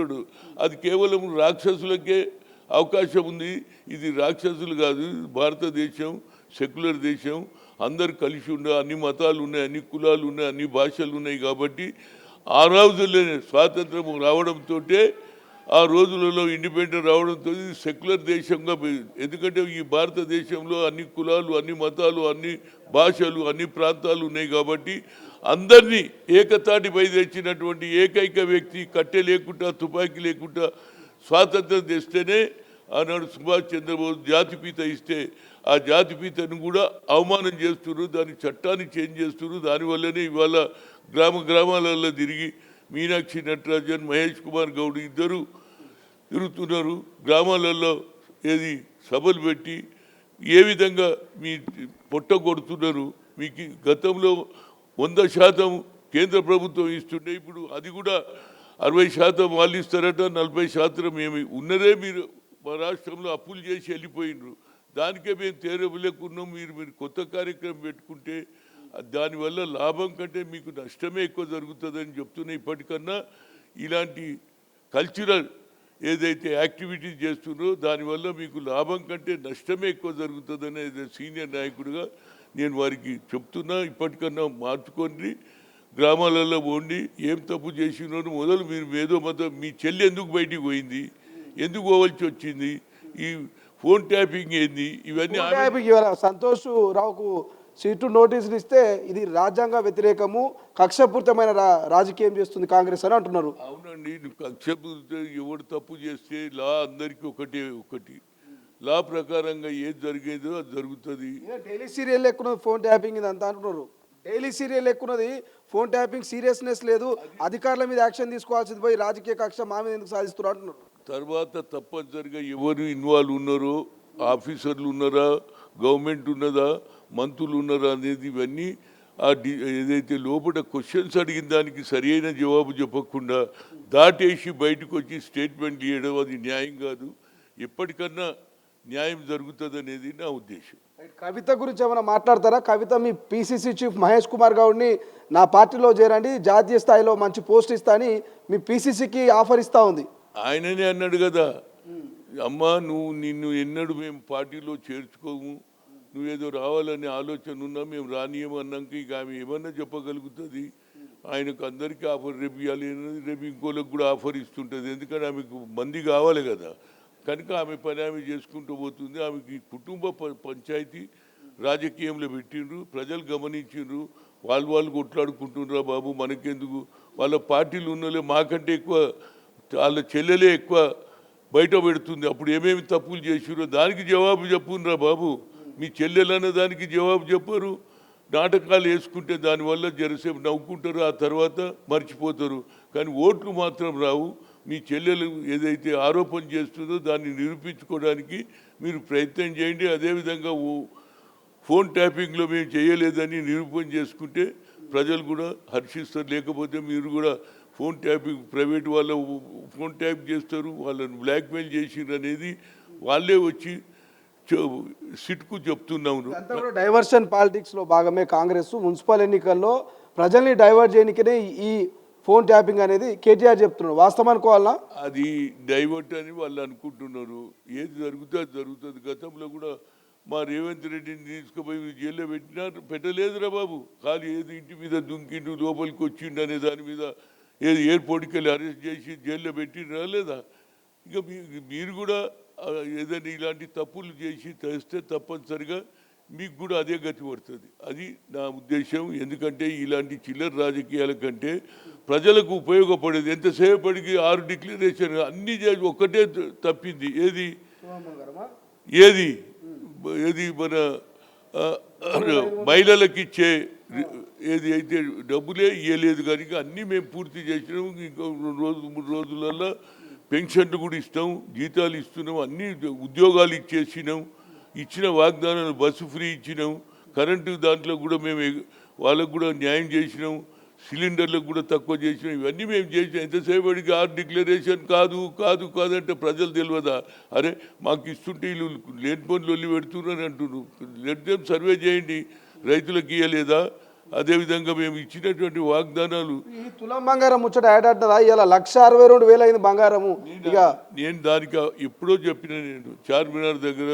ఉంటాడు. అది కేవలం రాక్షసులకే అవకాశం ఉంది. ఇది రాక్షసులు కాదు, భారతదేశం సెక్యులర్ దేశం. అందరు కలిసి ఉండే అన్ని మతాలు ఉన్నాయి, అన్ని కులాలు ఉన్నాయి, అన్ని భాషలు ఉన్నాయి. కాబట్టి ఆ రోజుల్లోనే స్వాతంత్రం రావడంతో, ఆ రోజులలో ఇండిపెండెంట్ రావడంతో సెక్యులర్ దేశంగా ఎందుకంటే ఈ భారతదేశంలో అన్ని కులాలు, అన్ని మతాలు, అన్ని భాషలు, అన్ని ప్రాంతాలు ఉన్నాయి. కాబట్టి అందరినీ ఏకతాటిపై తెచ్చినటువంటి ఏకైక వ్యక్తి కట్టె లేకుండా, తుపాకీ లేకుండా స్వాతంత్రం తెస్తేనే ఆనాడు సుభాష్ చంద్రబోస్ జాతిపిత ఇస్తే ఆ జాతిపితను కూడా అవమానం చేస్తున్నారు. దాని చట్టాన్ని చేంజ్ చేస్తున్నారు. దానివల్లనే ఇవాళ గ్రామాలలో తిరిగి మీనాక్షి నటరాజన్, మహేష్ కుమార్ గౌడ్ ఇద్దరు తిరుగుతున్నారు. గ్రామాలలో ఏది సభలు పెట్టి ఏ విధంగా మీ పొట్ట కొడుతున్నారు. మీకు గతంలో 100% కేంద్ర ప్రభుత్వం ఇస్తుండే, ఇప్పుడు అది కూడా 60% వాళ్ళు ఇస్తారట, 40% మేము ఉన్నదే. మీరు మా రాష్ట్రంలో అప్పులు చేసి వెళ్ళిపోయినరు. దానికే మేము తేరవలేకున్నాం. మీరు కొత్త కార్యక్రమం పెట్టుకుంటే దానివల్ల లాభం కంటే మీకు నష్టమే ఎక్కువ జరుగుతుందని చెప్తున్నా. ఇప్పటికన్నా ఇలాంటి కల్చరల్ ఏదైతే యాక్టివిటీస్ చేస్తున్నారో దానివల్ల మీకు లాభం కంటే నష్టమే ఎక్కువ జరుగుతుందని సీనియర్ నాయకుడిగా నేను వారికి చెప్తున్నా. ఇప్పటికన్నా మార్చుకోండి, గ్రామాలలో పోండి. ఏం తప్పు చేసినారు మొదలు మీరు ఏదో మతం, మీ చెల్లి ఎందుకు బయటికి పోయింది, ఎందుకు పోవలసి వచ్చింది, ఈ ఫోన్ ట్యాపింగ్ ఏంది, ఇవన్నీ సంతోష్ రావుకు సీటు నోటీసులు ఇస్తే ఇది రాజ్యాంగ వ్యతిరేకము, కక్షపూరితమైన రాజకీయం చేస్తుంది కాంగ్రెస్ అని అంటున్నారు. అవునండి, కక్షపూరిత ఎవడు తప్పు చేస్తే లా అందరికీ ఒకటి లా ప్రకారంగా ఏది జరిగేదో అది జరుగుతుంది. డైలీ సీరియల్ ఎక్కున్నది ఫోన్ ట్యాపింగ్ ఇదంతా అంటున్నారు. డైలీ సీరియల్ ఎక్కున్నది ఫోన్ ట్యాపింగ్, సీరియస్నెస్ లేదు, అధికారుల మీద యాక్షన్ తీసుకోవాల్సింది పోయి రాజకీయ కక్ష మా మీద ఎందుకు సాధిస్తున్నారు అంటున్నారు. తర్వాత తప్పనిసరిగా ఎవరు ఇన్వాల్వ్ ఉన్నారో, ఆఫీసర్లు ఉన్నారా, గవర్నమెంట్ ఉన్నదా, మంత్రులు ఉన్నారా అనేది ఇవన్నీ ఏదైతే లోపల క్వశ్చన్స్ అడిగిన దానికి సరైన జవాబు చెప్పకుండా దాటేసి బయటకు వచ్చి స్టేట్మెంట్ ఇవ్వడం అది న్యాయం కాదు. ఎప్పటికన్నా న్యాయం జరుగుతుంది అనేది నా ఉద్దేశం. కవిత గురించి ఏమైనా మాట్లాడతారా? కవిత మీ పిసిసి చీఫ్ మహేష్ కుమార్ గౌడ్ని నా పార్టీలో చేరండి, జాతీయ స్థాయిలో మంచి పోస్ట్ ఇస్తా అని మీ పిసిసికి ఆఫర్ ఇస్తా ఉంది. ఆయననే అన్నాడు కదా, అమ్మా నిన్ను ఎన్నడూ మేము పార్టీలో చేర్చుకోము, నువ్వేదో రావాలనే ఆలోచన ఉన్నా మేము రానియమన్నాక ఇక ఆమె ఏమన్నా చెప్పగలుగుతుంది. ఆయనకు అందరికీ ఆఫర్ రేపు ఇవ్వాలి, రేపు ఇంకోళ్ళకి కూడా ఆఫర్ ఇస్తుంటుంది. ఎందుకంటే ఆమెకు మంది కావాలి కదా, కనుక ఆమె పని ఆమె చేసుకుంటూ పోతుంది. ఆమెకి కుటుంబ పంచాయతీ రాజకీయంలో పెట్టిండ్రు, ప్రజలు గమనించిండ్రు. వాళ్ళు కొట్లాడుకుంటుండ్రా బాబు, మనకెందుకు, వాళ్ళ పార్టీలు ఉన్నోళ్ళే మాకంటే ఎక్కువ వాళ్ళ చెల్లెలే ఎక్కువ బయట పెడుతుంది. అప్పుడు ఏమేమి తప్పులు చేసిరో దానికి జవాబు చెప్పుండ్రా బాబు. మీ చెల్లెలన్న దానికి జవాబు చెప్పరు. నాటకాలు వేసుకుంటే దానివల్ల జరసేపు నవ్వుకుంటారు, ఆ తర్వాత మర్చిపోతారు. కానీ ఓట్లు మాత్రం రావు. మీ చెల్లెలు ఏదైతే ఆరోపణ చేస్తుందో దాన్ని నిరూపించుకోవడానికి మీరు ప్రయత్నం చేయండి. అదేవిధంగా ఫోన్ ట్యాపింగ్లో మేము చేయలేదని నిరూపణ చేసుకుంటే ప్రజలు కూడా హర్షిస్తారు. లేకపోతే మీరు కూడా ఫోన్ ట్యాపింగ్, ప్రైవేట్ వాళ్ళ ఫోన్ ట్యాప్ చేస్తారు, వాళ్ళని బ్లాక్మెయిల్ చేసిండ్రు అనేది వాళ్ళే వచ్చి సిట్కు చెప్తున్నాము. డైవర్షన్ పాలిటిక్స్లో భాగమే కాంగ్రెస్ మున్సిపల్ ఎన్నికల్లో ప్రజల్ని డైవర్ట్ చేయడానికే ఈ ఫోన్ ట్యాపింగ్ అనేది కేటీఆర్ చెప్తున్నారు. వాస్తవం అనుకోవాలా? అది డైవర్ట్ అని వాళ్ళు అనుకుంటున్నారు. ఏది జరుగుతుంది అది జరుగుతుంది. గతంలో కూడా మా రేవంత్ రెడ్డిని తీసుకుపోయి జైల్లో పెట్టలేదురా బాబు. ఖాళీ ఏది ఇంటి మీద దుంకిండు, లోపలికి వచ్చిండు అనే దాని మీద ఏది ఎయిర్పోర్ట్కి వెళ్ళి అరెస్ట్ చేసి జైల్లో పెట్టి రాలేదా? ఇక మీరు కూడా ఏదైనా ఇలాంటి తప్పులు చేసి తెస్తే తప్పనిసరిగా మీకు కూడా అదే గతి పడుతుంది. అది నా ఉద్దేశం. ఎందుకంటే ఇలాంటి చిల్లర రాజకీయాల కంటే ప్రజలకు ఉపయోగపడేది ఎంతసేపటికి 6 డిక్లరేషన్ అన్నీ చేసి ఒక్కటే తప్పింది. ఏది మన మహిళలకు ఇచ్చే ఏది అయితే డబ్బులే ఇవ్వలేదు. కనుక అన్నీ మేము పూర్తి చేసినాము. ఇంకో 2-3 రోజులలో పెన్షన్లు కూడా ఇస్తాం, జీతాలు ఇస్తున్నాం, అన్ని ఉద్యోగాలు ఇచ్చేసినాం. ఇచ్చిన వాగ్దానాలు బస్సు ఫ్రీ ఇచ్చినాం, కరెంటు దాంట్లో కూడా మేము వాళ్ళకు కూడా న్యాయం చేసినాం, సిలిండర్లకు కూడా తక్కువ చేసినాం. ఇవన్నీ మేము చేసినాం. ఎంతసేపటికి 6 డిక్లరేషన్ కాదు అంటే ప్రజలు తెలియదా? అరే మాకు ఇస్తుంటే వీళ్ళు లేని పనులు వెళ్ళి పెడుతున్నారని అంటున్నారు. లెట్ దెమ్ సర్వే చేయండి. రైతులకు ఇవ్వలేదా, అదేవిధంగా మేము ఇచ్చినటువంటి వాగ్దానాలు ఈ తులం బంగారం ముచ్చట ఏడాడుతుందా ఇలా 1,62,000 అయింది బంగారము ఇక నేను దానికి ఎప్పుడో చెప్పిన నేను చార్మినార్ దగ్గర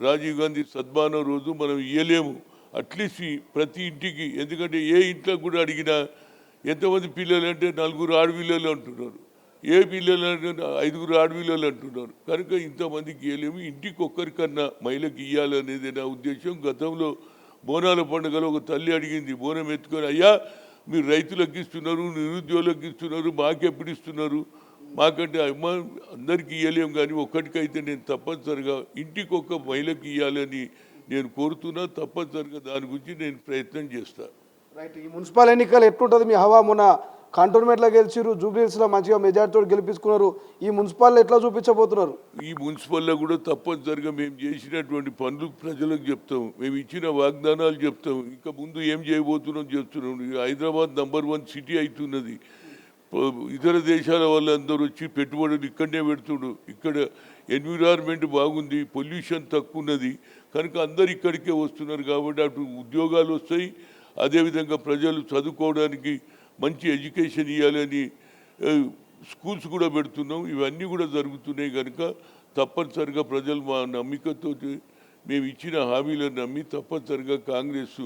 రాజీవ్ గాంధీ సద్భావన రోజు మనం ఇయ్యలేము అట్లీస్ట్ ప్రతి ఇంటికి, ఎందుకంటే ఏ ఇంట్లో కూడా అడిగినా ఎంతమంది పిల్లలు అంటే 4 ఆడపిల్లలు అంటున్నారు, ఏ పిల్లలు అంటే 5 ఆడపిల్లలు అంటున్నారు. కనుక ఇంతమందికి ఇవ్వలేము, ఇంటికి ఒక్కరికన్నా మహిళకి ఇవ్వాలనేది నా ఉద్దేశం. గతంలో బోనాల పండుగలో ఒక తల్లి అడిగింది, బోనం ఎత్తుకొని, అయ్యా మీరు రైతులకు ఇస్తున్నారు, నిరుద్యోగులకు ఇస్తున్నారు, మాకెప్పుడు ఇస్తున్నారు, మాకంటే అమ్మ అందరికీ ఇవ్వలేము కానీ ఒక్కటికైతే నేను తప్పనిసరిగా ఇంటికి ఒక్క మహిళకి ఇవ్వాలని నేను కోరుతున్నా. తప్పనిసరిగా దాని గురించి నేను ప్రయత్నం చేస్తాను. రైట్. ఈ మున్సిపల్ ఎన్నికలు ఎట్లుంటుంది మీ హవా? మొన్న కంటోన్మెంట్లో గెలిచిరు, జూబ్లీహిల్స్లో మంచిగా మెజార్టీతో గెలిపించుకున్నారు, ఈ మున్సిపల్ ఎట్లా చూపించబోతున్నారు? ఈ మున్సిపల్లో కూడా తప్పనిసరిగా మేము చేసినటువంటి పనులు ప్రజలకు చెప్తాం, మేము ఇచ్చిన వాగ్దానాలు చెప్తాం, ఇంకా ముందు ఏం చేయబోతున్నాం చెప్తున్నాం. హైదరాబాద్ నంబర్ 1 సిటీ అవుతున్నది. ఇతర దేశాల వాళ్ళందరూ వచ్చి పెట్టుబడులు ఇక్కడనే పెడుతున్నారు. ఇక్కడ ఎన్విరాన్మెంట్ బాగుంది, పొల్యూషన్ తక్కువ ఉన్నది, కనుక అందరు ఇక్కడికే వస్తున్నారు. కాబట్టి అటు ఉద్యోగాలు వస్తాయి, అదేవిధంగా ప్రజలు చదువుకోవడానికి మంచి ఎడ్యుకేషన్ ఇవ్వాలని స్కూల్స్ కూడా పెడుతున్నాం. ఇవన్నీ కూడా జరుగుతున్నాయి. కనుక తప్పనిసరిగా ప్రజలు మా నమ్మికతో మేము ఇచ్చిన హామీలను నమ్మి తప్పనిసరిగా కాంగ్రెస్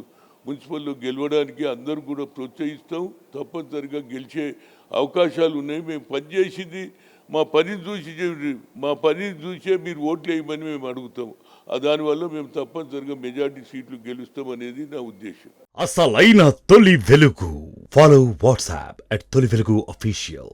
మున్సిపల్లో గెలవడానికి అందరూ కూడా ప్రోత్సహిస్తాం. తప్పనిసరిగా గెలిచే అవకాశాలు ఉన్నాయి. మేము పనిచేసింది మా పనిని చూసే మీరు ఓట్లు వేయమని మేము అడుగుతాం. దానివల్ల మేము తప్పనిసరిగా మెజారిటీ సీట్లు గెలుస్తాం అనేది నా ఉద్దేశం. అసలైన తొలి వెలుగు. ఫాలో వాట్సాప్ @తొలి వెలుగు అఫీషియల్.